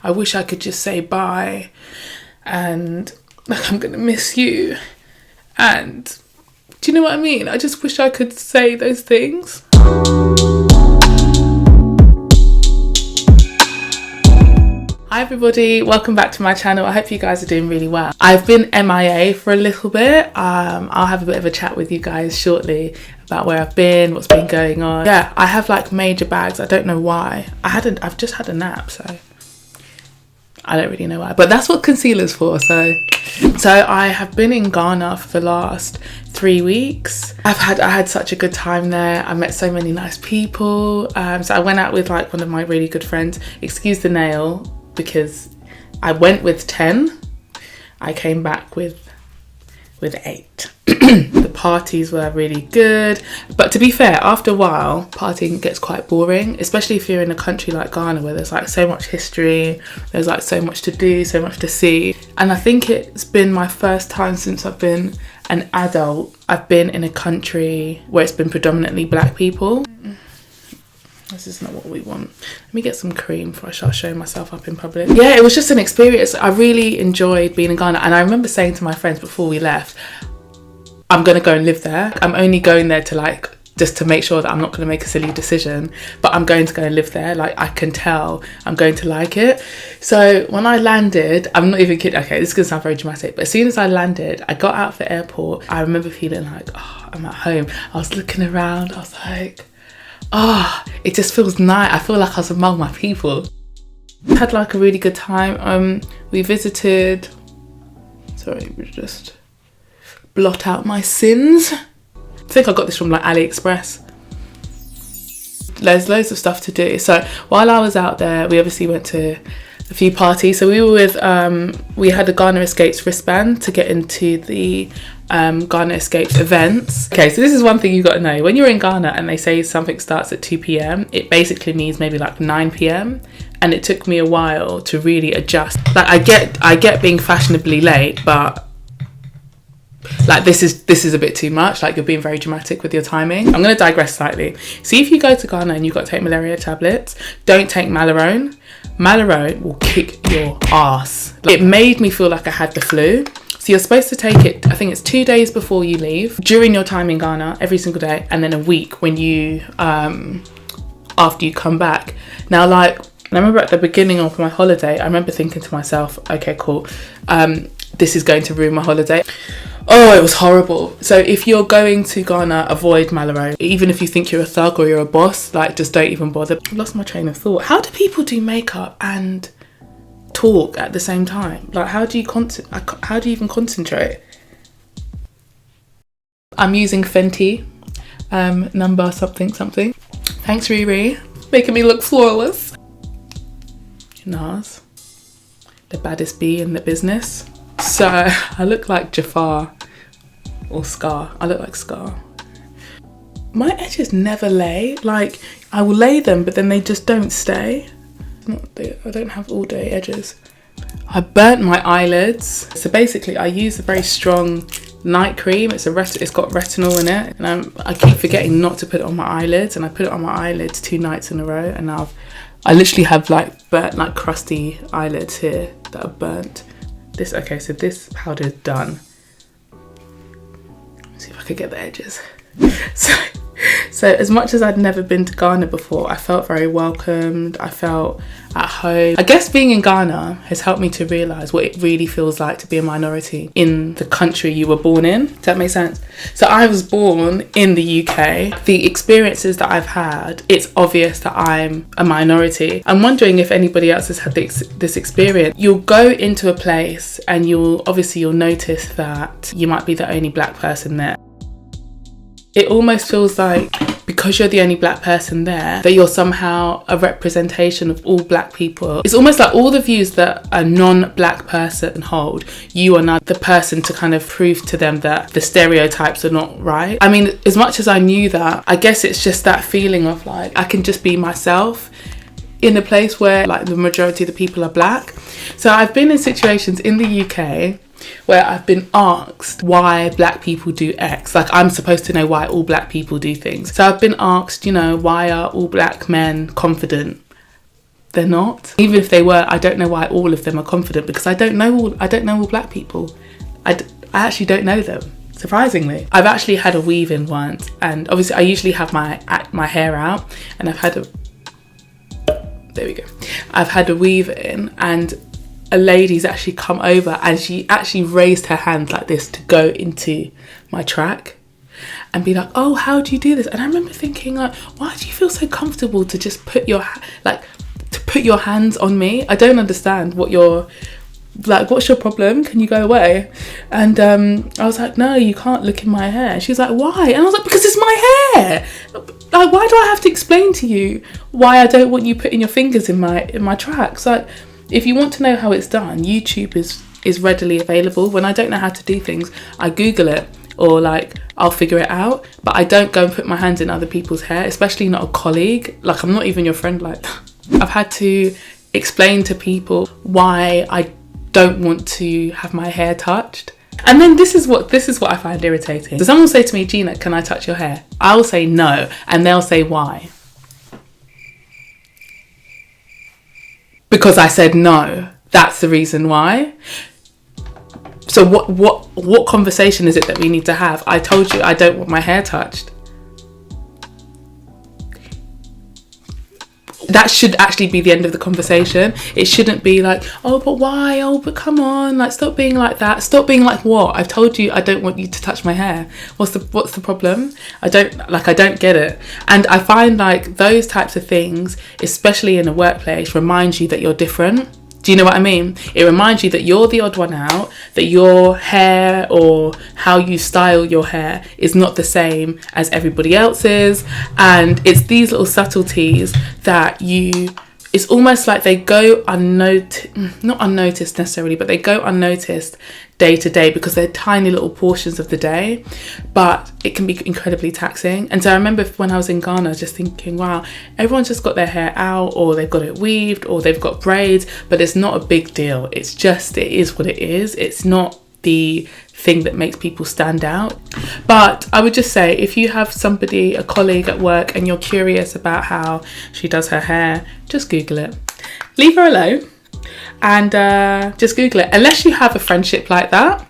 I wish I could just say bye, and like, I'm gonna miss you, and do you know what I mean? I just wish I could say those things. Hi everybody, welcome back to my channel. I hope you guys are doing really well. I've been MIA for a little bit. I'll have a bit of a chat with you guys shortly about where I've been, what's been going on. Yeah, I have like major bags. I don't know why. I've just had a nap, so I don't really know why. But that's what concealer's for. So I have been in Ghana for the last 3 weeks. I had such a good time there. I met so many nice people. So I went out with like one of my really good friends. Excuse the nail, because I went with 10. I came back with 8. The parties were really good, but to be fair, after a while partying gets quite boring, especially if you're in a country like Ghana where there's like so much history, there's like so much to do, so much to see. And I think it's been my first time since I've been an adult I've been in a country where it's been predominantly black people. This is not what we want. Let me get some cream before I start showing myself up in public. Yeah, it was just an experience. I really enjoyed being in Ghana, and I remember saying to my friends before we left, I'm gonna go and live there. I'm only going there to like, just to make sure that I'm not gonna make a silly decision, but I'm going to go and live there. Like, I can tell I'm going to like it. So when I landed, I'm not even kidding, okay, this is gonna sound very dramatic, but as soon as I landed, I got out of the airport, I remember feeling like, oh, I'm at home. I was looking around, I was like, it just feels nice. I feel like I was among my people. Had like a really good time. We visited, sorry, we just blot out my sins. I think I got this from like AliExpress. There's loads of stuff to do. So while I was out there, we obviously went to a few parties. So we were with, we had a Ghana Escapes wristband to get into the Ghana Escapes events. Okay, so this is one thing you've got to know. When you're in Ghana and they say something starts at 2 p.m, it basically means maybe like 9 p.m. And it took me a while to really adjust. Like, I get being fashionably late, but like this is a bit too much. Like, you're being very dramatic with your timing. I'm going to digress slightly. See, if you go to Ghana and you've got to take malaria tablets, don't take Malarone. Malarone will kick your ass. It made me feel like I had the flu. So you're supposed to take it, I think it's 2 days before you leave, during your time in Ghana, every single day, and then a week when you, after you come back. Now, like, I remember at the beginning of my holiday, I remember thinking to myself, okay, cool, this is going to ruin my holiday. Oh, it was horrible. So if you're going to Ghana, avoid Malarone. Even if you think you're a thug or you're a boss, like, just don't even bother. I've lost my train of thought. How do people do makeup and talk at the same time? Like, how do you even concentrate? I'm using Fenty, number something. Thanks, Riri, making me look flawless. NARS, the baddest bee in the business. So I look like Jafar or Scar. I look like Scar. My edges never lay. Like, I will lay them, but then they just don't stay. I don't have all day edges. I burnt my eyelids. So basically I use a very strong night cream. It's got retinol in it, and I keep forgetting not to put it on my eyelids, and I put it on my eyelids 2 nights in a row, and now I literally have like burnt, like crusty eyelids here that are burnt. Okay, so this powder is done. Let's see if I could get the edges. So as much as I'd never been to Ghana before, I felt very welcomed. I felt at home. I guess being in Ghana has helped me to realise what it really feels like to be a minority in the country you were born in. Does that make sense? So I was born in the UK. The experiences that I've had, it's obvious that I'm a minority. I'm wondering if anybody else has had this experience. You'll go into a place and you'll notice that you might be the only black person there. It almost feels like, because you're the only black person there, that you're somehow a representation of all black people. It's almost like all the views that a non-black person hold, you are now the person to kind of prove to them that the stereotypes are not right. I mean, as much as I knew that, I guess it's just that feeling of like, I can just be myself in a place where like the majority of the people are black. So I've been in situations in the UK where I've been asked why black people do X. Like, I'm supposed to know why all black people do things. So I've been asked, why are all black men confident? they're not. Even if they were, I don't know why all of them are confident, because I don't know all black people. I actually don't know them, surprisingly. I've actually had a weave in once, and obviously I usually have my hair out, and I've had a weave in, and a lady's actually come over and she actually raised her hand like this to go into my track and be like, oh, how do you do this? And I remember thinking, like, why do you feel so comfortable to just put your hands on me? I don't understand what's your problem? Can you go away? And I was like, no, you can't look in my hair. She was like, why? And I was like, because it's my hair. Like, why do I have to explain to you why I don't want you putting your fingers in my tracks? Like, if you want to know how it's done, YouTube is readily available. When I don't know how to do things, I Google it, or like I'll figure it out. But I don't go and put my hands in other people's hair, especially not a colleague. Like, I'm not even your friend like that. I've had to explain to people why I don't want to have my hair touched. And then this is what I find irritating. So someone will say to me, Gina, can I touch your hair? I'll say no, and they'll say why. Because I said no. That's the reason why. So what conversation is it that we need to have? I told you I don't want my hair touched. That should actually be the end of the conversation. It shouldn't be like, oh, but why? Oh, but come on, like, stop being like that. Stop being like what? I've told you I don't want you to touch my hair. What's the problem? I don't get it. And I find like those types of things, especially in a workplace, remind you that you're different. Do you know what I mean? It reminds you that you're the odd one out, that your hair or how you style your hair is not the same as everybody else's. And it's these little subtleties that it's almost like they go not unnoticed necessarily, but they go unnoticed day to day because they're tiny little portions of the day, but it can be incredibly taxing. And so I remember when I was in Ghana just thinking, wow, everyone's just got their hair out, or they've got it weaved, or they've got braids, but it's not a big deal. It is what it is. It's not the thing that makes people stand out. But I would just say, if you have a colleague at work, and you're curious about how she does her hair, just Google it. Leave her alone and just Google it. Unless you have a friendship like that,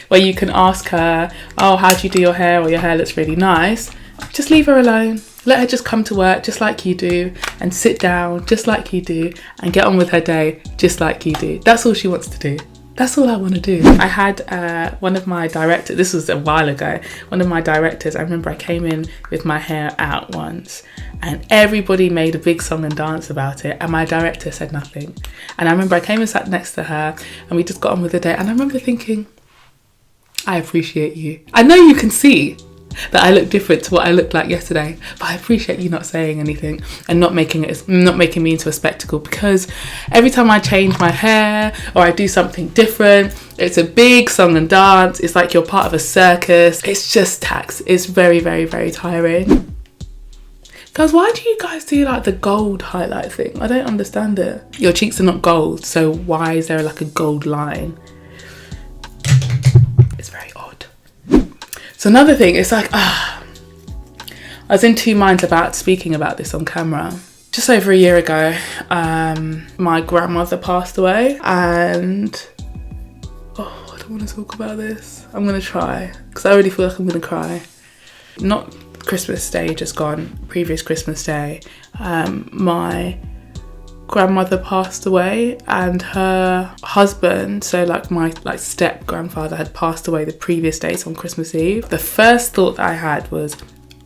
where you can ask her, oh, how do you do your hair? Or your hair looks really nice. Just leave her alone. Let her just come to work just like you do, and sit down just like you do, and get on with her day just like you do. That's all she wants to do. That's all I want to do. I had one of my directors, this was a while ago, one of my directors, I remember I came in with my hair out once, and everybody made a big song and dance about it, and my director said nothing. And I remember I came and sat next to her, and we just got on with the day, and I remember thinking, I appreciate you. I know you can see that I look different to what I looked like yesterday, but I appreciate you not saying anything and not making me into a spectacle, because every time I change my hair or I do something different, it's a big song and dance. It's like you're part of a circus. It's just tax. It's very, very, very tiring. Guys, why do you guys do like the gold highlight thing? I don't understand it. Your cheeks are not gold, so why is there like a gold line? It's very odd. So another thing, it's like, I was in two minds about speaking about this on camera. Just over a year ago, my grandmother passed away, and I don't want to talk about this. I'm going to try, because I already feel like I'm going to cry. Not Christmas Day just gone, previous Christmas Day, my grandmother passed away, and her husband, so like my step grandfather, had passed away the previous days on Christmas Eve. The first thought that I had was,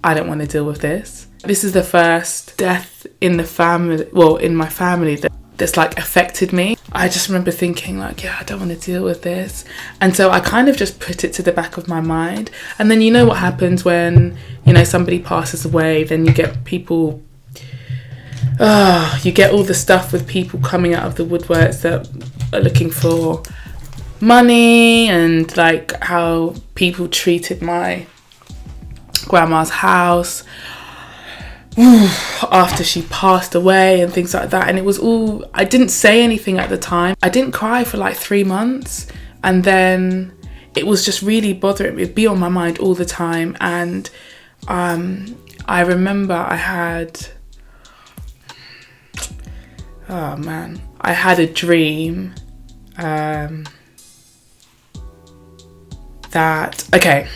I don't want to deal with this. This is the first death in the family, in my family, that's like affected me. I just remember thinking like, yeah, I don't want to deal with this. And so I kind of just put it to the back of my mind. And then you know what happens when, somebody passes away, then you get people, you get all the stuff with people coming out of the woodworks that are looking for money, and like how people treated my grandma's house after she passed away and things like that. And it was all, I didn't say anything at the time. I didn't cry for like 3 months, and then it was just really bothering me. It'd be on my mind all the time. And I remember I had Oh man, I had a dream okay,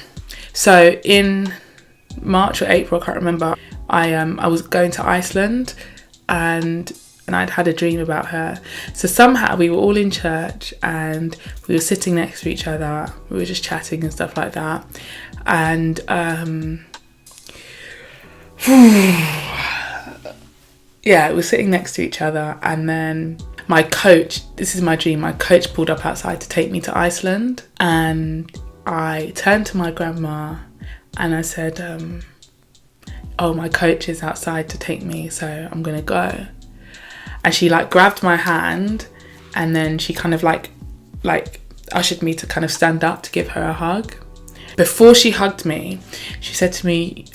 so in March or April, I can't remember, I was going to Iceland, and I'd had a dream about her. So somehow we were all in church and we were sitting next to each other, we were just chatting and stuff like that, and yeah, we're sitting next to each other, and then my coach, this is my dream, my coach pulled up outside to take me to Iceland, and I turned to my grandma and I said, oh, my coach is outside to take me, so I'm gonna go. And she like grabbed my hand, and then she kind of like ushered me to kind of stand up to give her a hug. Before she hugged me, she said to me,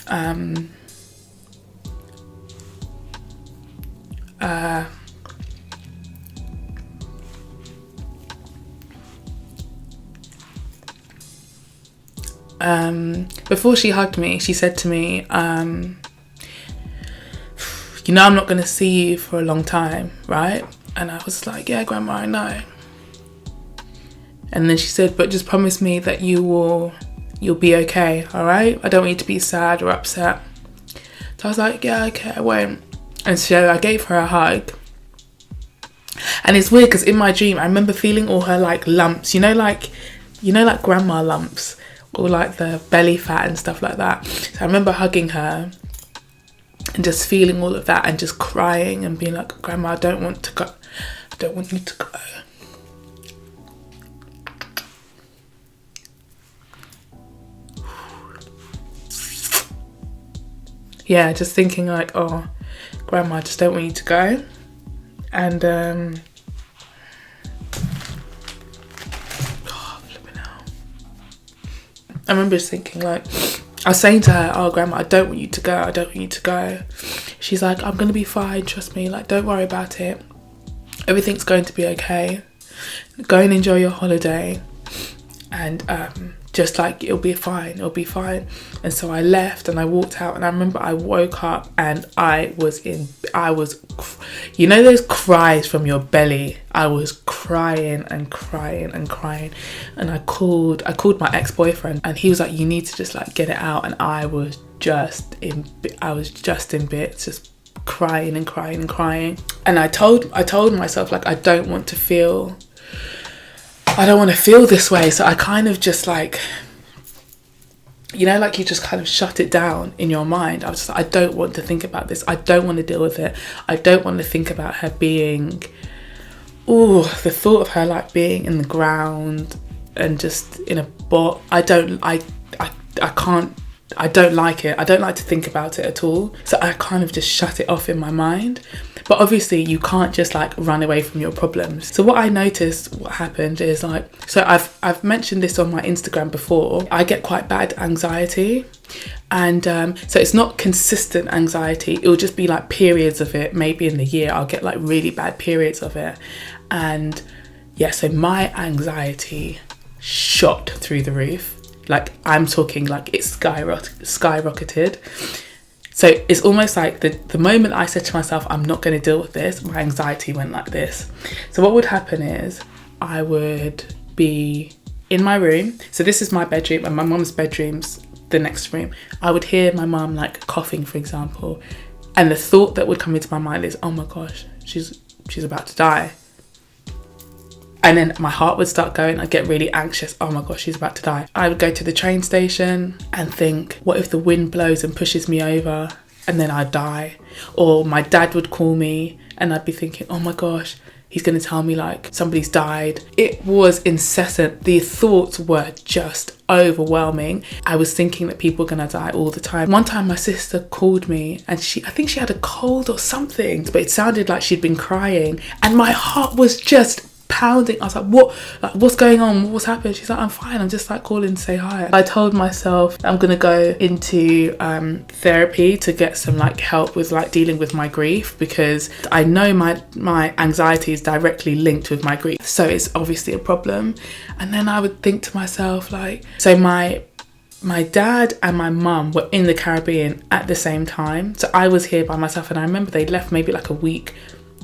before she hugged me, she said to me, you know, I'm not going to see you for a long time, right? And I was like, yeah, Grandma, I know. And then she said, but just promise me that you'll be okay, all right? I don't want you to be sad or upset. So I was like, yeah, okay, I won't. And so I gave her a hug. And it's weird because in my dream, I remember feeling all her like lumps, you know, like grandma lumps, or like the belly fat and stuff like that. So I remember hugging her and just feeling all of that and just crying and being like, Grandma, I don't want to go. I don't want you to go. Yeah, just thinking like, oh, Grandma, I just don't want you to go. And flipping out. I remember just thinking like, I was saying to her, oh, Grandma, I don't want you to go. I don't want you to go. She's like, I'm going to be fine. Trust me. Like, don't worry about it. Everything's going to be okay. Go and enjoy your holiday. And just like, it'll be fine. It'll be fine. And so I left and I walked out, and I remember I woke up and I was, you know those cries from your belly? I was crying and crying and crying. And I called my ex-boyfriend, and he was like, you need to just like get it out. And I was just in bits, just crying and crying and crying. And I told myself, like, I don't want to feel this way. So I kind of just like, you know, like you just kind of shut it down in your mind. I was just like, I don't want to think about this. I don't want to deal with it. I don't want to think about her being, the thought of her like being in the ground and just in a box. I don't like it. I don't like to think about it at all. So I kind of just shut it off in my mind. But obviously you can't just like run away from your problems. So what I noticed, what happened is like, so I've mentioned this on my Instagram before. I get quite bad anxiety. And so it's not consistent anxiety. It will just be like periods of it. Maybe in the year I'll get like really bad periods of it. And yeah, so my anxiety shot through the roof. Like, I'm talking like it skyrocketed. So it's almost like the moment I said to myself, I'm not going to deal with this, my anxiety went like this. So what would happen is I would be in my room. So this is my bedroom, and my mum's bedroom's the next room. I would hear my mum like coughing, for example. And the thought that would come into my mind is, oh my gosh, she's about to die. And then my heart would start going. I'd get really anxious. Oh my gosh, she's about to die. I would go to the train station and think, what if the wind blows and pushes me over and then I'd die? Or my dad would call me and I'd be thinking, oh my gosh, he's going to tell me like somebody's died. It was incessant. The thoughts were just overwhelming. I was thinking that people were going to die all the time. One time my sister called me and I think she had a cold or something, but it sounded like she'd been crying and my heart was just pounding. I was like, what's going on? What's happened? She's like, I'm fine. I'm just like calling to say hi. I told myself I'm gonna go into therapy to get some like help with like dealing with my grief, because I know my anxiety is directly linked with my grief, so it's obviously a problem. And then I would think to myself like, so my dad and my mum were in the Caribbean at the same time, so I was here by myself, and I remember they left maybe like a week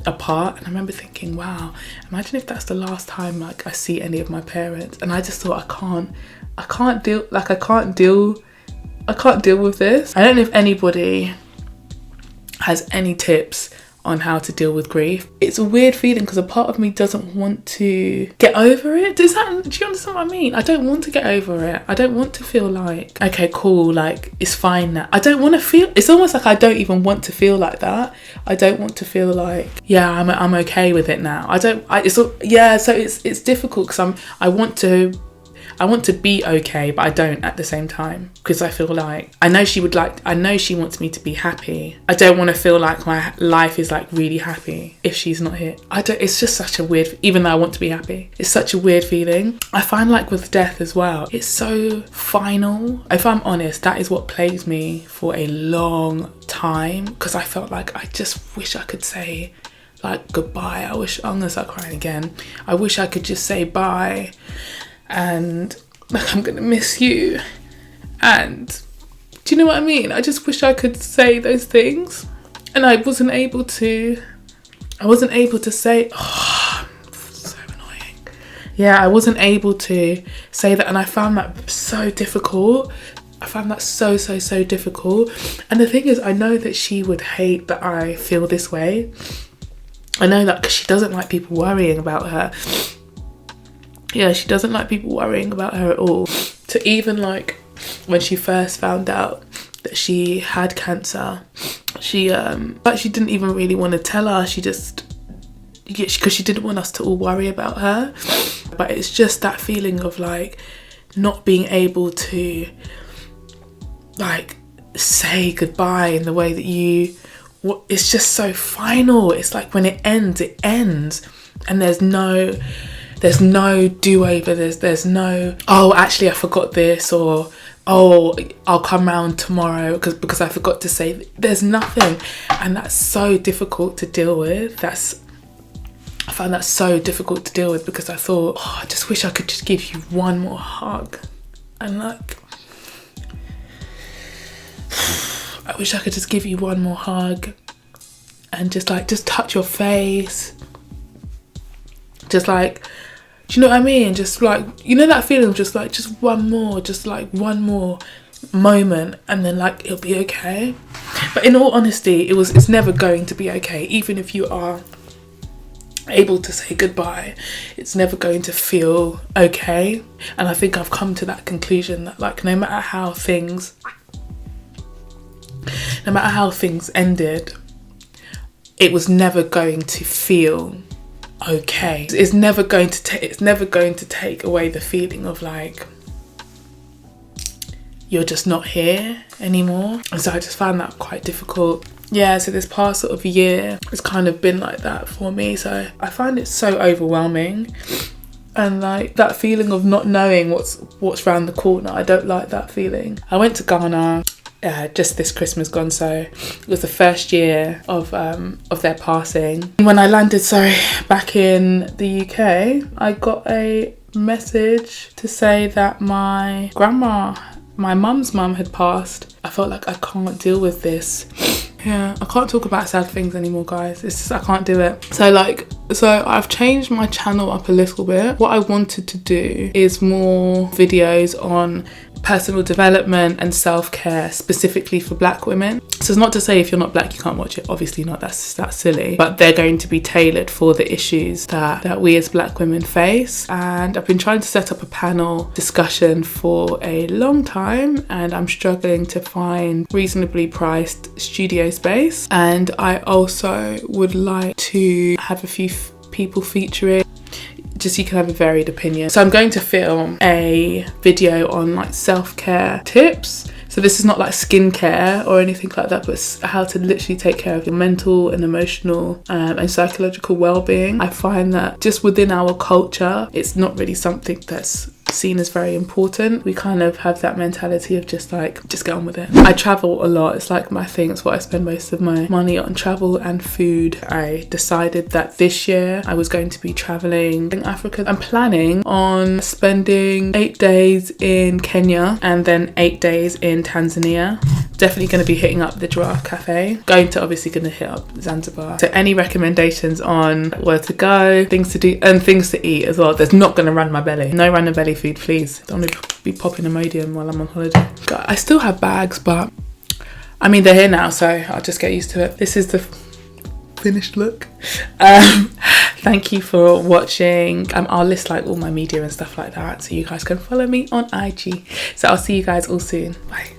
apart, and I remember thinking, wow, imagine if that's the last time like I see any of my parents. And I just thought, I can't deal with this. I don't know if anybody has any tips on how to deal with grief. It's a weird feeling because a part of me doesn't want to get over it. Do you understand what I mean? I don't want to get over it. I don't want to feel like, okay, cool, like it's fine now. I don't want to feel, it's almost like I don't even want to feel like that. I don't want to feel like, yeah, I'm okay with it now. So it's difficult because I want to be okay, but I don't at the same time, because I feel like I know she wants me to be happy. I don't want to feel like my life is like really happy if she's not here. It's just such a weird, even though I want to be happy, it's such a weird feeling. I find like with death as well, it's so final. If I'm honest, that is what plagued me for a long time, because I felt like I just wish I could say like goodbye. I'm gonna start crying again. I wish I could just say bye. And like, I'm gonna miss you, and do you know what I mean? I just wish I could say those things, and I wasn't able to say, oh, so annoying. Yeah, I wasn't able to say that, and I found that so difficult. I found that so difficult. And the thing is, I know that she would hate that I feel this way. I know that because she doesn't like people worrying about her. Yeah, she doesn't like people worrying about her at all. So even like when she first found out that she had cancer, but she didn't even really want to tell us. Because she didn't want us to all worry about her. But it's just that feeling of like not being able to like say goodbye in the way that it's just so final. It's like when it ends, and there's no do-over. There's no, oh, actually I forgot this, or oh, I'll come round tomorrow because I forgot to say. There's nothing, and that's so difficult to deal with. I found that so difficult to deal with, because I thought, oh, I just wish I could just give you one more hug, and like, I wish I could just give you one more hug, and just touch your face, just like, do you know what I mean? Just like, you know that feeling of just one more moment, and then like it'll be okay. But in all honesty, it's never going to be okay. Even if you are able to say goodbye, it's never going to feel okay. And I think I've come to that conclusion that like no matter how things ended, it was never going to feel okay. It's never going to take away the feeling of like you're just not here anymore. And so I just found that quite difficult. Yeah, so this past sort of year has kind of been like that for me. So I find it so overwhelming, and like that feeling of not knowing what's around the corner. I don't like that feeling. I went to Ghana just this Christmas gone, so it was the first year of their passing. When I landed back in the UK, I got a message to say that my mum's mum had passed. I felt like I can't deal with this. Yeah, I can't talk about sad things anymore, guys. It's just, I can't do it. So I've changed my channel up a little bit. What I wanted to do is more videos on personal development and self-care, specifically for Black women. So it's not to say if you're not Black you can't watch it, obviously not, that's silly, but they're going to be tailored for the issues that we as Black women face. And I've been trying to set up a panel discussion for a long time, and I'm struggling to find reasonably priced studio space. And I also would like to have a few people featuring, just so you can have a varied opinion. So I'm going to film a video on like self-care tips. So this is not like skincare or anything like that, but how to literally take care of your mental and emotional and psychological well-being. I find that just within our culture, it's not really something that's seen as very important. We kind of have that mentality of just get on with it. I travel a lot. It's like my thing. It's what I spend most of my money on, travel and food. I decided that this year I was going to be traveling in Africa. I'm planning on spending 8 days in Kenya and then 8 days in Tanzania. Definitely going to be hitting up the Giraffe Cafe. Going to hit up Zanzibar. So any recommendations on where to go, things to do, and things to eat as well? That's not going to run my belly. No random belly food, please. Don't want to be popping Imodium while I'm on holiday. God, I still have bags, but I mean, they're here now, so I'll just get used to it. This is the finished look. Thank you for watching. I'll list like all my media and stuff like that, so you guys can follow me on IG. So I'll see you guys all soon. Bye.